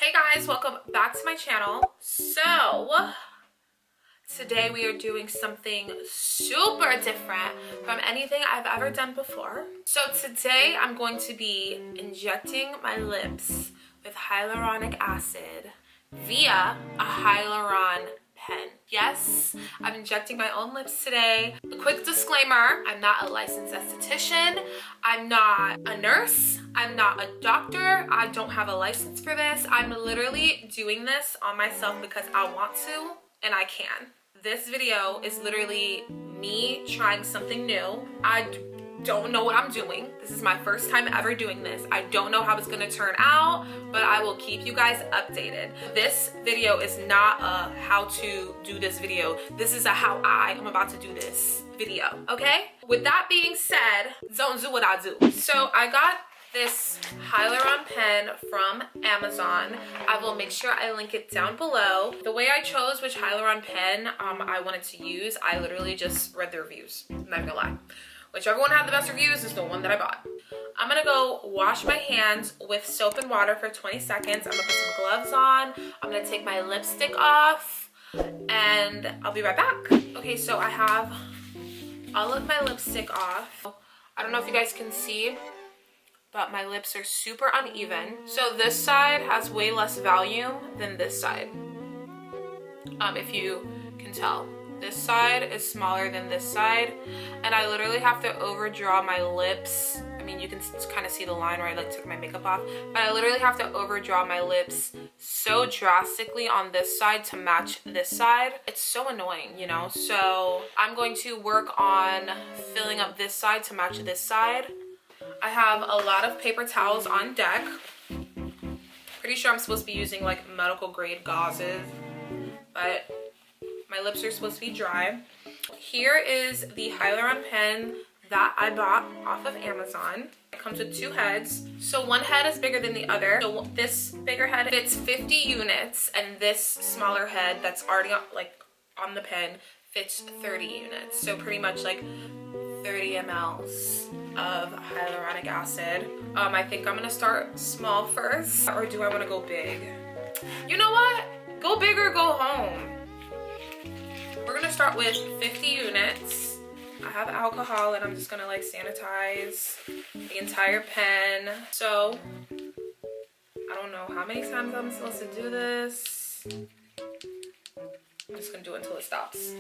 Hey guys, welcome back to my channel. So today we are doing something super different from anything I've ever done before. So today I'm going to be injecting my lips with hyaluronic acid via a Hyaluroni pen. Yes, I'm injecting my own lips today. A quick disclaimer, I'm not a licensed esthetician. I'm not a nurse. I'm not a doctor. I don't have a license for this. I'm literally doing this on myself because I want to and I can. This video is literally me trying something new. I don't know what I'm doing. This is my first time ever doing this. I don't know how it's gonna turn out, but I will keep you guys updated. This video is not a how to do this video. This is a how I am about to do this video, okay? With that being said, don't do what I do. So I got this Hyaluroni pen from Amazon. I will make sure I link it down below. The way I chose which Hyaluroni pen I wanted to use, I literally just read the reviews. I'm not gonna lie. Whichever one had the best reviews is the one that I bought. I'm gonna go wash my hands with soap and water for 20 seconds. I'm gonna put some gloves on. I'm gonna take my lipstick off and I'll be right back. Okay, so I have all of my lipstick off. I don't know if you guys can see, but my lips are super uneven. So this side has way less volume than this side. If you can tell. This side is smaller than this side, and I literally have to overdraw my lips. I mean, you can kind of see the line where I like took my makeup off, but I literally have to overdraw my lips so drastically on this side to match this side. It's so annoying, you know? So I'm going to work on filling up this side to match this side. I have a lot of paper towels on deck. Pretty sure I'm supposed to be using like medical grade gauzes, but my lips are supposed to be dry. Here is the Hyaluroni pen that I bought off of Amazon. It comes with two heads. So one head is bigger than the other. So this bigger head fits 50 units, and this smaller head that's already on the pen fits 30 units. So pretty much like 30 mLs of hyaluronic acid. I think I'm gonna start small first, or do I wanna go big? You know what? Go big or go home. We're gonna start with 50 units. I have alcohol and I'm just gonna like sanitize the entire pen. So I don't know how many times I'm supposed to do this. I'm just gonna do it until it stops.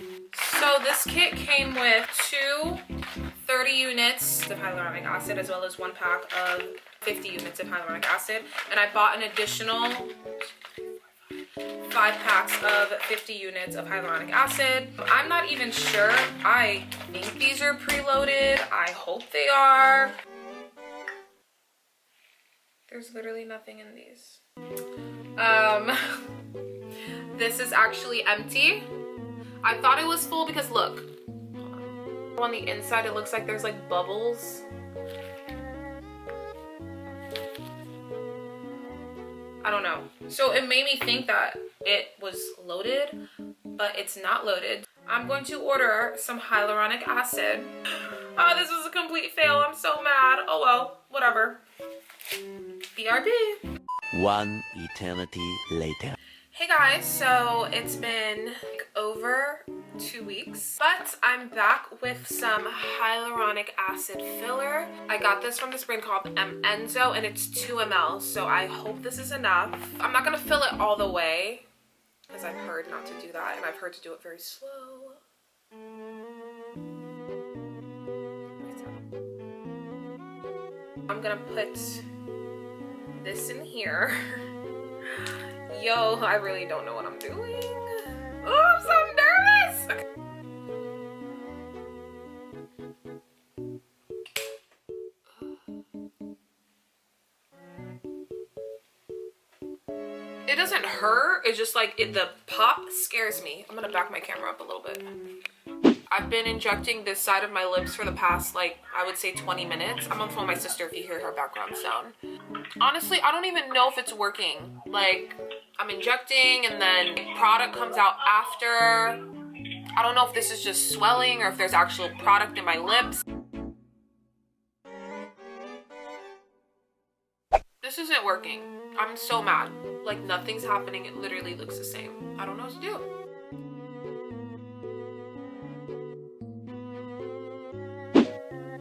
So this kit came with two 30 units of hyaluronic acid as well as one pack of 50 units of hyaluronic acid. And I bought an additional 5 packs of 50 units of hyaluronic acid. I'm not even sure. I think these are preloaded. I hope they are. There's literally nothing in these. This is actually empty. I thought it was full because look, on the inside it looks like there's like bubbles. I don't know. So it made me think that it was loaded, but it's not loaded. I'm going to order some hyaluronic acid. Oh, this was a complete fail. I'm so mad. Oh well, whatever. BRB. One eternity later. Hey guys, so it's been like over 2 weeks, but I'm back with some hyaluronic acid filler. I got this from this brand called Enzo, and it's 2 ml, so I hope this is enough. I'm not gonna fill it all the way because I've heard not to do that, and I've heard to do it very slow. I'm gonna put this in here. Yo, I really don't know what I'm doing. Oh, I'm so nervous. Okay. It doesn't hurt. It's just like the pop scares me. I'm gonna back my camera up a little bit. I've been injecting this side of my lips for the past, like, I would say 20 minutes. I'm on the phone with my sister if you hear her background sound. Honestly, I don't even know if it's working. Like, I'm injecting and then product comes out after. I don't know if this is just swelling or if there's actual product in my lips. This isn't working. I'm so mad. Like nothing's happening. It literally looks the same. I don't know what to do.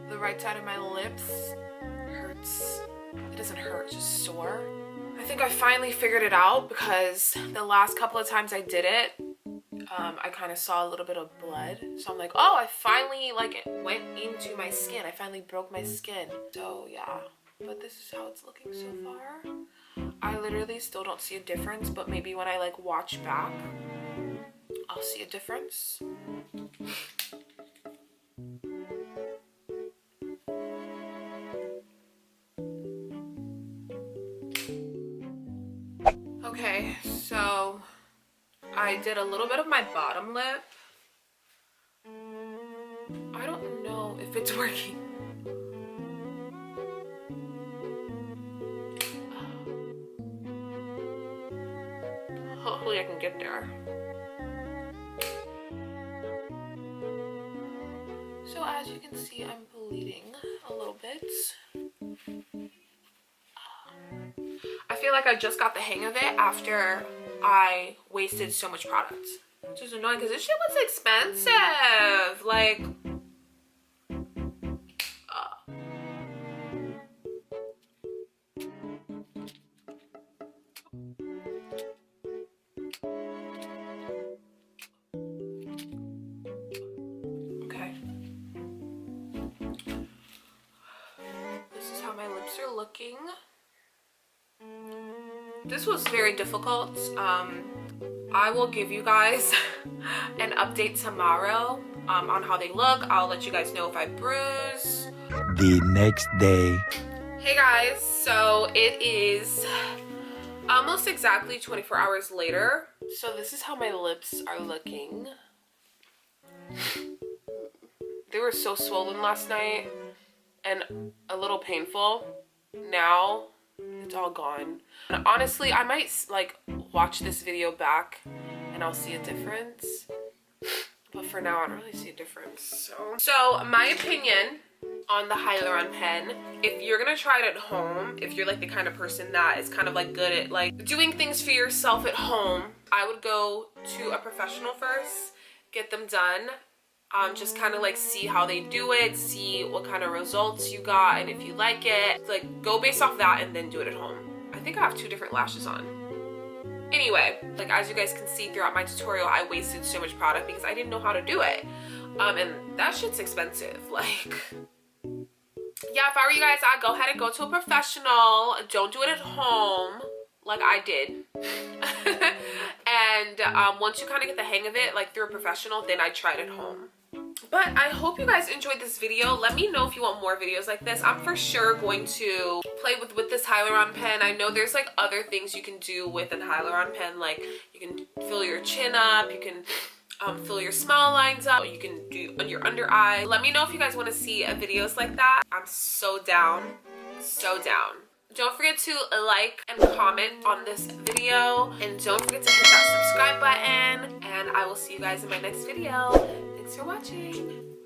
The right side of my lips hurts. It doesn't hurt, it's just sore. I think I finally figured it out because the last couple of times I did it, I kind of saw a little bit of blood. So I'm like, oh, I finally, like, it went into my skin. I finally broke my skin. So yeah, but this is how it's looking so far. I literally still don't see a difference, but maybe when I like watch back, I'll see a difference. Okay, so I did a little bit of my bottom lip. I don't know if it's working. Hopefully I can get there. So as you can see, I'm bleeding a little bit. I feel like I just got the hang of it after I wasted so much product. Which is annoying because this shit was expensive. Like, okay. This is how my lips are looking. This was very difficult. I will give you guys an update tomorrow on how they look. I'll let you guys know if I bruise. The next day. Hey guys, so it is almost exactly 24 hours later. So this is how my lips are looking. They were so swollen last night and a little painful. Now it's all gone. And honestly, I might like watch this video back and I'll see a difference. But for now, I don't really see a difference. So my opinion on the Hyaluroni Pen, if you're gonna try it at home, if you're like the kind of person that is kind of like good at like doing things for yourself at home, I would go to a professional first, get them done. Just kind of like see how they do it, see what kind of results you got, and if you like it, like go based off that and then do it at home. I think I have 2 different lashes on. Anyway, like as you guys can see throughout my tutorial, I wasted so much product because I didn't know how to do it. And that shit's expensive. Like, yeah, if I were you guys, I'd go ahead and go to a professional. Don't do it at home like I did. And once you kind of get the hang of it, like through a professional, then I tried it at home. But I hope you guys enjoyed this video. Let me know if you want more videos like this. I'm for sure going to play with this Hyaluroni pen. I know there's like other things you can do with a Hyaluroni pen. Like you can fill your chin up, you can fill your smile lines up, you can do on your under eye. Let me know if you guys want to see videos like that. I'm so down, so down. Don't forget to like and comment on this video, and don't forget to hit that subscribe button, and I will see you guys in my next video. Thanks for watching.